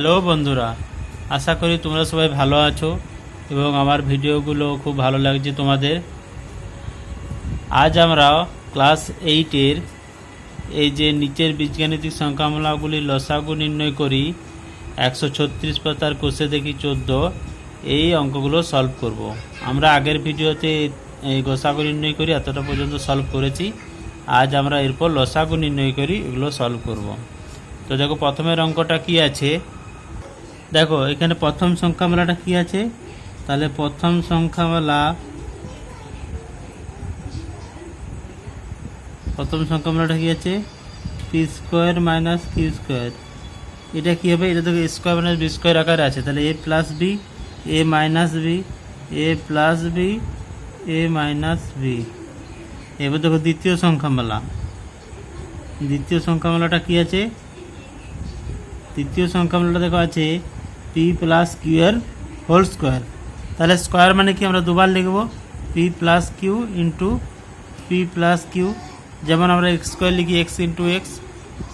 Hello বন্ধুরা, আশা করি তোমরা সবাই ভালো আছো এবং আমার ভিডিওগুলো খুব ভালো লাগছে তোমাদের। আজ আমরা ক্লাস 8-এর এই যে নিচের বীজগাণিতিক সংখ্যামালাগুলির লসাগু নির্ণয় করি 136 পাতার কোষে দেখি 14 এই অঙ্কগুলো সলভ করব। আমরা আগের ভিডিওতে এই লসাগু নির্ণয় করি এতটা পর্যন্ত সলভ করেছি। আজ আমরা এরপর লসাগু নির্ণয় করি এগুলো সলভ করব। তো দেখো প্রথমের অঙ্কটা কি আছে, দেখো এখানে প্রথম সংখ্যামালাটা কি আছে, তাহলে প্রথম সংখ্যামালাটা কি আছে, P square minus Q square. এটা কি হবে, এটা দেখো স্কোয়ার মাইনাস বি স্কোয়ার আকারে আছে, তাহলে A plus B A minus B A plus B A minus B. এবার দেখো দ্বিতীয় সংখ্যামালাটা কি আছে, তৃতীয় সংখ্যামালাটা দেখো আছে পি প্লাস কিউ এর হোল স্কোয়ার। তাহলে স্কোয়ার মানে কি আমরা দুবার লিখব, P plus Q into P plus Q. যেমন আমরা এক্স স্কোয়ার লিখি এক্স ইন্টু এক্স,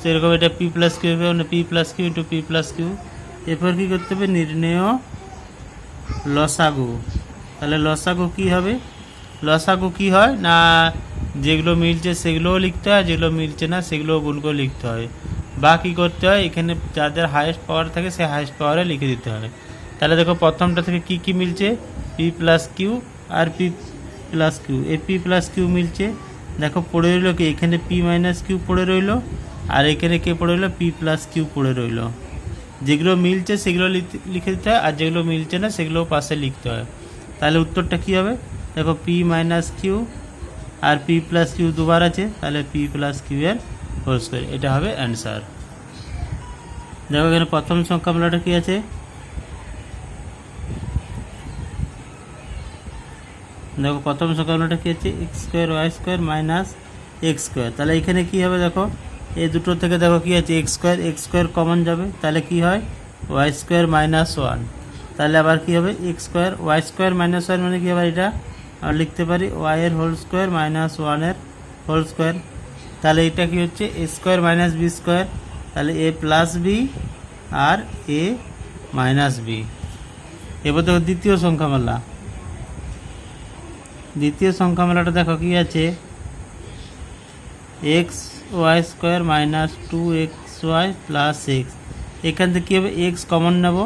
সেরকম এটা পি প্লাস কিউ হবে, মানে P plus Q into P plus Q. এরপর কী করতে হবে, নির্ণেয় লসাগু। তাহলে লসাগু কী হবে, লসাগু কী হয় না, যেগুলো মিলছে সেগুলোও লিখতে হয়, যেগুলো মিলছে না সেগুলোও গুণ করে লিখতে হয়, বা কী করতে হয় এখানে যাদের হায়েস্ট পাওয়ার থাকে সে হায়েস্ট পাওয়ারে লিখে দিতে হবে। তাহলে দেখো প্রথমটা থেকে কি কি মিলছে, পি প্লাস কিউ আর পি প্লাস কিউ, এ পি প্লাস কিউ মিলছে। দেখো পড়ে রইল কি, এখানে পি মাইনাস কিউ পড়ে রইল, আর এখানে কে পড়ে রইল, পি প্লাস কিউ পড়ে রইল। যেগুলো মিলছে সেগুলো লিখে দিতে হয়, আর যেগুলো মিলছে না সেগুলো পাশে লিখতে হয়। তাহলে উত্তরটা কী হবে, দেখো পি মাইনাস কিউ আর পি প্লাস কিউ দুবার আছে, তাহলে পি প্লাস কিউ এর হোল স্কোয়ার, এটা হবে অ্যান্সার। দেখো এখানে প্রথম সংখ্যামালাটা কি আছে, দেখো প্রথম সংখ্যামালাটা কি আছে, X square Y square minus X square. তাহলে এখানে কি হবে, দেখো এই দুটো থেকে দেখো কি আছে, এক্স স্কোয়ার কমন যাবে, তাহলে কি হয় ওয়াই স্কোয়ার মাইনাস ওয়ান। তাহলে আবার কি হবে, X square Y square minus one মানে কি হবে, এটা আর লিখতে পারি ওয়াই এর হোল স্কোয়ার মাইনাস ওয়ানের হোল স্কোয়ার। তাহলে এটা কি হচ্ছে A square minus B square, তাহলে এ প্লাস বি আর এ মাইনাস বি। এবার দেখো দ্বিতীয় সংখ্যামালাটা দেখো কি আছে, X Y square minus two X Y plus X. এখান থেকে কী হবে, এক্স কমন নেব,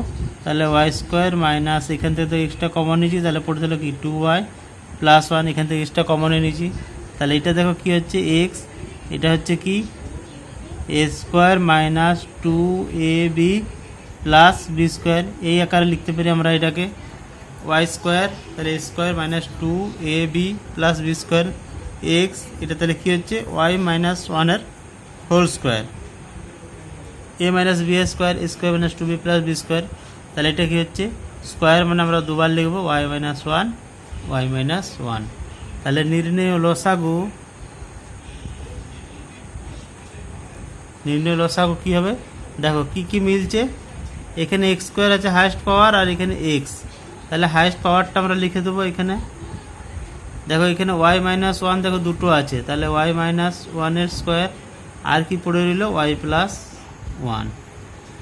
তাহলে ওয়াই স্কোয়ার মাইনাস এখান থেকে তো এক্সট্রা কমন নিয়েছি, তাহলে পড়েছিল কি টু ওয়াই প্লাস ওয়ান, এখান থেকে এক্সট্রা কমনে নিয়েছি। তাহলে এটা দেখো কি হচ্ছে এক্স, এটা হচ্ছে কি A square minus two A B plus B square, এই আকারে লিখতে পারি আমরা এটাকে ওয়াই স্কোয়ার, তাহলে A square minus two A B plus B square X, এটা তাহলে কী হচ্ছে ওয়াই মাইনাস ওয়ানের whole square, A minus B square A square minus two B plus B square. তাহলে এটা কী হচ্ছে স্কোয়ার মানে আমরা দুবার লিখব ওয়াই মাইনাস ওয়ান। তাহলে নির্ণেয় লসাগু কী হবে, দেখো কি কি মিলছে, এখানে এক্স স্কোয়ার আছে হায়েস্ট পাওয়ার, আর এখানে এক্স, তাহলে হায়েস্ট পাওয়ারটা আমরা লিখে দেবো এখানে। দেখো এখানে ওয়াই মাইনাস ওয়ান দেখো দুটো আছে, তাহলে ওয়াই মাইনাস ওয়ানের স্কোয়ার, আর কি পড়ে রইল ওয়াই প্লাস ওয়ান।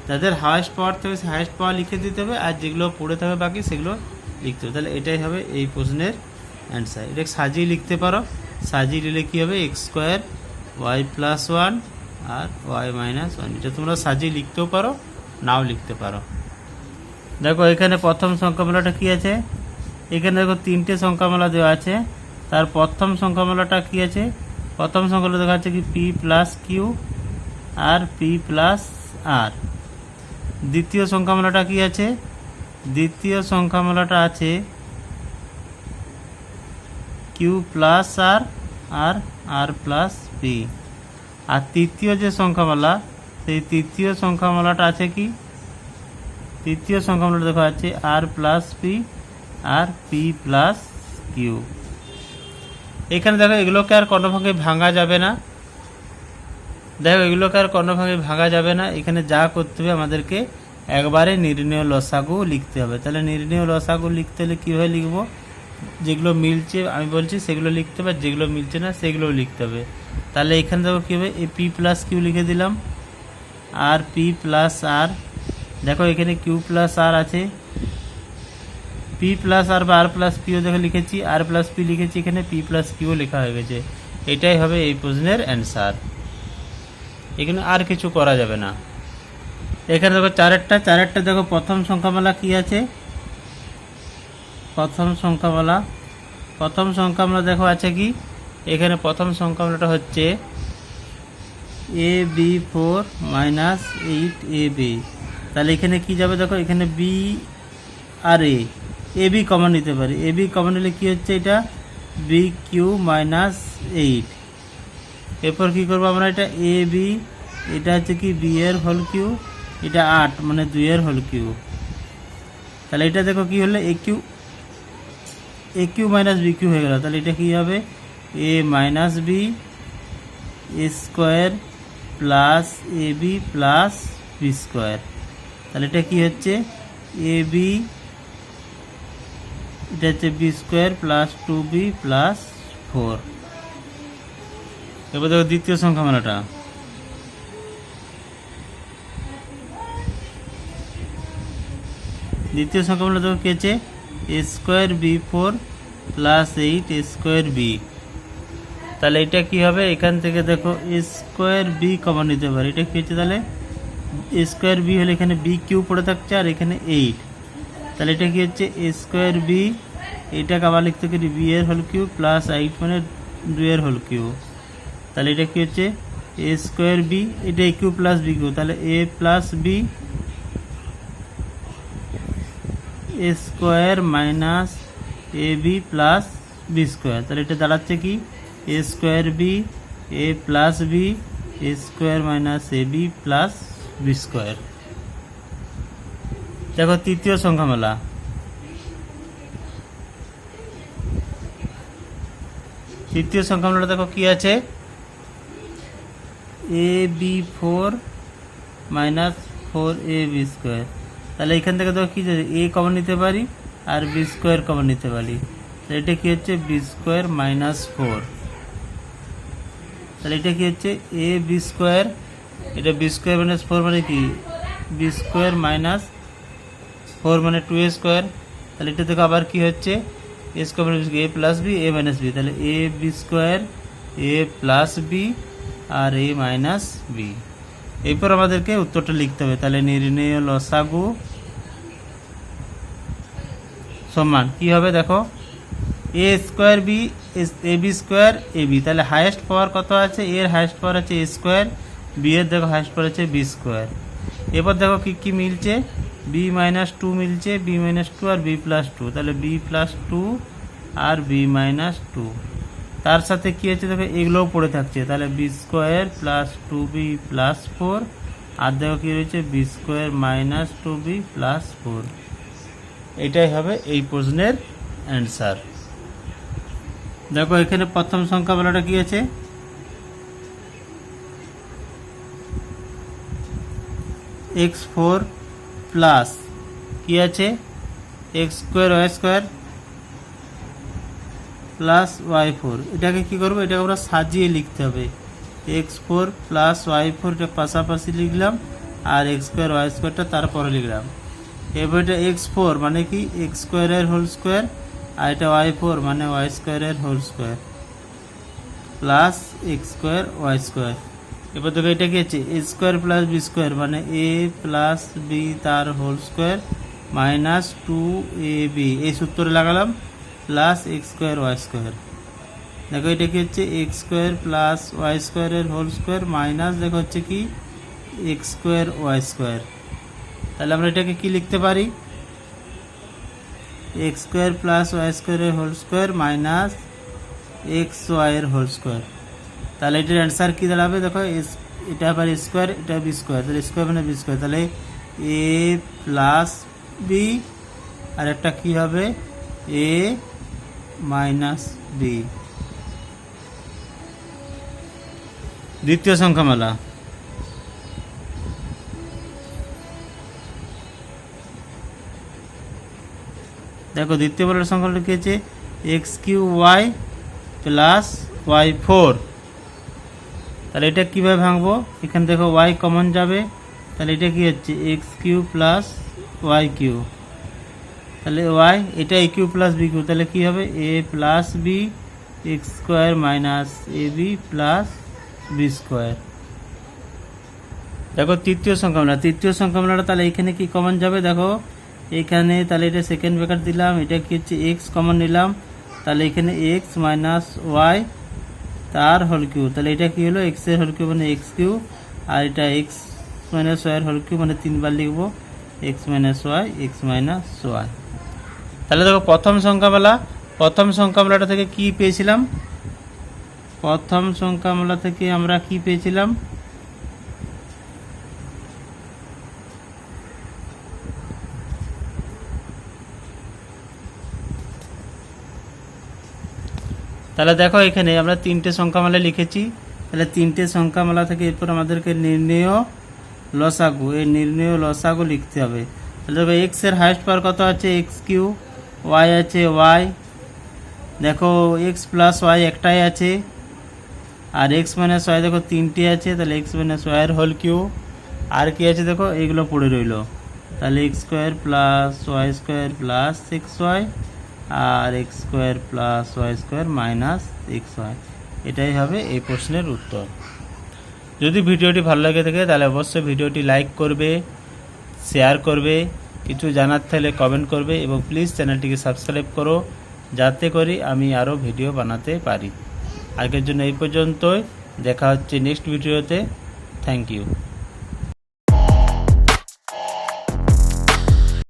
যাদের হায়েস্ট পাওয়ার থাকবে সে হায়েস্ট পাওয়ার লিখে দিতে হবে, আর যেগুলো পড়ে থাকবে বাকি সেগুলো লিখতে হবে। তাহলে এটাই হবে এই প্রশ্নের অ্যান্সার। এটা সাজিয়ে লিখতে পারো, সাজিয়ে নিলে কী হবে X square Y plus one আর ওয়াই মাইনাস ওয়ান। এটা তোমরা সাজিয়ে লিখতেও পারো, নাও লিখতে পারো। দেখো এখানে প্রথম সংখ্যামালাটা কি আছে, এখানে দেখো তিনটে সংখ্যামালা দেওয়া আছে, তার প্রথম সংখ্যামালাটা কি আছে, প্রথম সংখ্যামালা দেখা যাচ্ছে কি পি প্লাস কিউ আর পি প্লাস আর। দ্বিতীয় সংখ্যামালাটা কি আছে, দ্বিতীয় সংখ্যামালাটা আছে কিউ প্লাস আর আর আর প্লাস পি। আর তৃতীয় যে সংখ্যামালা, সেই তৃতীয় সংখ্যামালাটা আছে কি, তৃতীয় সংখ্যামালাটা দেখা যাচ্ছে আর plus P R P plus Q. এখানে দেখো এগুলোকে আর কোনোভাবে ভাঙা যাবে না, দেখো এগুলোকে আর কোনোভাবে ভাঙা যাবে না, এখানে যা করতে হবে আমাদেরকে একবারে নির্ণেয় লসাগু লিখতে হবে। তাহলে নির্ণেয় লসাগু লিখতে হলে কীভাবে লিখব, যেগুলো মিলছে আমি বলছি সেগুলো লিখতে হবে, যেগুলো মিলছে না সেগুলোও লিখতে হবে। তাহলে এখানে দেখো কী হবে, এ পি প্লাস কিউ লিখে দিলাম, আর পি প্লাস আর দেখো এখানে কিউ প্লাস আর আছে, পি প্লাস আর বা আর প্লাস পিও দেখো লিখেছি, আর প্লাস পি লিখেছি, এখানে পি প্লাস কিউ লেখা হয়ে গেছে। এটাই হবে এই প্রশ্নের অ্যান্সার। এখানে আর কিছু করা যাবে না। এখানে দেখো চারেরটা দেখো প্রথম সংখ্যামালা কি আছে, প্রথম সংখ্যামালা দেখো আছে কি, এখানে প্রথম সংখ্যামালাটা হচ্ছে এ বি 4 মাইনাস 8ab। তাহলে এখানে কি যাবে দেখো, এখানে বি আর এ বি কমন নিতে পারি, এ বি কমন নিলে কি হচ্ছে, এটা বি কিউ মাইনাস 8। এরপর কী করবো আমরা, এটা এ বি, এটা হচ্ছে কি বি এর হোল কিউ, এটা 8 মানে 2 এর হোল কিউ। তাহলে এটা দেখো কি হলো, এ কিউ মাইনাস বি কিউ হয়ে গেল। তাহলে এটা কী হবে, এ মাইনাস বি স্কোয়ার প্লাস এ বি প্লাস বি স্কোয়ার। তাহলে এটা কি হচ্ছে, এ বি, এটা হচ্ছে B square plus 2b plus 4। এবার দেখো দ্বিতীয় সংখ্যামালাটা, দ্বিতীয় সংখ্যামালা দেখো কি আছে, এ স্কোয়ার বি 4 প্লাস 8 এ স্কোয়ার বি। তাহলে এটা কি হবে, এখান থেকে দেখো এ স্কোয়ার বি কমন নিতে পারে, এটা কি হচ্ছে, তাহলে এ স্কোয়ার বি হলে এখানে বি কিউ পড়ে থাকছে আর এখানে 8। তাহলে এটা কি হচ্ছে, এ স্কোয়ার বি, এটাকে আবার লিখতে পারি বি এর হোল কিউ প্লাস 8 মানে 2 এর হোল কিউ। তাহলে এটা কি হচ্ছে, এ স্কোয়ার বি, এটা A cube plus B cube, তাহলে A plus B A square minus A B plus B square. তাহলে এটা দাঁড়াচ্ছে কি, A square B A plus B A square minus A B plus B square. দেখো তৃতীয় সংখ্যামালা, তৃতীয় সংখ্যামালাটা দেখো কি আছে, A B 4 minus 4ab square. তাহলে এখান থেকে দেখো কি, এ কমন নিতে পারি আর বি স্কোয়ার কমন নিতে পারি। তাহলে এটা কি হচ্ছে, বি স্কোয়ার মাইনাস 4। তাহলে এটা কি হচ্ছে, এ বি স্কোয়ার, এটা বি স্কোয়ার মাইনাস 4 মানে কি, বি স্কোয়ার মাইনাস 4 মানে 2a স্কোয়ার। তাহলে এটা থেকে আবার কি হচ্ছে, A square minus A plus B A minus B. তাহলে A B square A plus B আর এ মাইনাস বি। এরপর আমাদেরকে উত্তরটা লিখতে হবে। তাহলে নির্ণেয় লসাগু সমান কি হবে, দেখো এ square B A B square A B. তাহলে হাইয়েস্ট পাওয়ার কত আছে, এর হাইয়েস্ট পাওয়ার আছে এ স্কোয়ার, বি এর দেখো হাইয়েস্ট পাওয়ার আছে বি স্কোয়ার। এরপর দেখো কি কি মিলছে, বি মাইনাস 2 মিলছে, বি মাইনাস 2 আর বি প্লাস 2। তাহলে বি প্লাস 2 আর বি মাইনাস 2, তার সাথে কি হচ্ছে দেখো এগুলোও পড়ে থাকছে। তাহলে B square plus 2b plus 4 আর দেখো কি রয়েছে, B square minus 2b plus 4। এটাই হবে এই প্রশ্নের অ্যান্সার। দেখো এখানে প্রথম সংখ্যামালাটা কি আছে, x4 প্লাস কি আছে, X square Y square plus y4। এটাকে কি করবো, এটাকে আমরা সাজিয়ে লিখতে হবে, x4 প্লাস y4 এটা পাশাপাশি লিখলাম আর এক্স স্কোয়ার ওয়াই স্কোয়ারটা তারপরে লিখলাম। এবার এটা x4 মানে কি এক্স স্কোয়ারের হোল স্কোয়ার আর এটা y4 মানে ওয়াই স্কোয়ারের whole square plus X square Y square. এবার দেখো এটা কি হচ্ছে, A square plus B square মানে এ প্লাস বি তার হোল স্কোয়ার মাইনাস 2ab, এই সূত্রে লাগালাম plus X square Y square. দেখো এটা কি হচ্ছে, এক্স স্কোয়ার প্লাস ওয়াই স্কোয়ারের হোল স্কোয়ার মাইনাস দেখো হচ্ছে কি এক্স স্কোয়ার ওয়াই স্কোয়ার। তাহলে আমরা এটাকে কি লিখতে পারি, এক্স স্কোয়ার প্লাস ওয়াই স্কোয়ারের হোল স্কোয়ার মাইনাস এক্স ওয়াইয়ের হোল স্কোয়ার। তাহলে এটার অ্যান্সার কী দাঁড়াবে, দেখো এটা আবার স্কোয়ার এটা বি স্কোয়ার, তাহলে স্কোয়ার মানে বি স্কোয়ার। তাহলে এ প্লাস বি আর একটা কী হবে, এ মাইনাস বি। দ্বিতীয় সংখ্যামালা, দেখো দ্বিতীয় বলের সংখ্যাটা কি আছে, x Q Y plus y4। তাহলে এটা কীভাবে ভাঙবো, এখানে দেখো y কমন যাবে, তাহলে এটা কি হচ্ছে X cube plus Y cube, তাহলে ওয়াই এটা A cube plus B cube, তাহলে কী হবে A plus B X square minus A B plus B square. দেখো তৃতীয় সংখ্যামালাটা তাহলে এখানে কি কমন যাবে, দেখো এখানে তাহলে এটা সেকেন্ড ব্র্যাকেট দিলাম, এটা কি হচ্ছে এক্স কমন নিলাম, তাহলে এখানে এক্স মাইনাস ওয়াই তার হোল কিউ, তাহলে এটা কি হলো এক্স এর হোল কিউ মানে এক্স কিউ, আর এটা এক্স মাইনাস ওয়াই এর হোল কিউ মানে 3বার লিখবো এক্স মাইনাস ওয়াই। তাহলে দেখো প্রথম সংখ্যামালাটা থেকে কি পেয়েছিলাম, প্রথম সংখ্যামালা থেকে আমরা কি পেয়েছিলাম, তাহলে দেখো এখানে আমরা 3টে সংখ্যামালা লিখেছি, তাহলে 3টে সংখ্যামালা থেকে এরপর আমাদেরকে নির্ণেয় লসাগু, এই নির্ণেয় লসাগু লিখতে হবে। তাহলে দেখো এক্স এর হাইয়েস্ট পাওয়ার কত আছে এক্স কিউ, ওয়াই আছে ওয়াই, দেখো এক্স প্লাস ওয়াই একটাই আছে, আর এক্স মাইনাস ওয়াই দেখো 3টে আছে, তাহলে এক্স মাইনাস ওয়াইয়ের হোল কিউ, আর কি আছে দেখো এইগুলো পড়ে রইল, তাহলে X square plus Y square plus X Y, আর X square plus Y square minus X Y, এটাই হবে এই প্রশ্নের উত্তর। যদি ভিডিওটি ভালো লাগে থাকে তাহলে অবশ্যই ভিডিওটি লাইক করবে, শেয়ার করবে, কিছু জানার থাকলে কমেন্ট করবে এবং প্লিজ চ্যানেলটিকে সাবস্ক্রাইব করো যাতে করে আমি আরও ভিডিও বানাতে পারি। আজকের জন্য এই পর্যন্তই, দেখা হচ্ছে নেক্সট ভিডিওতে। Thank you.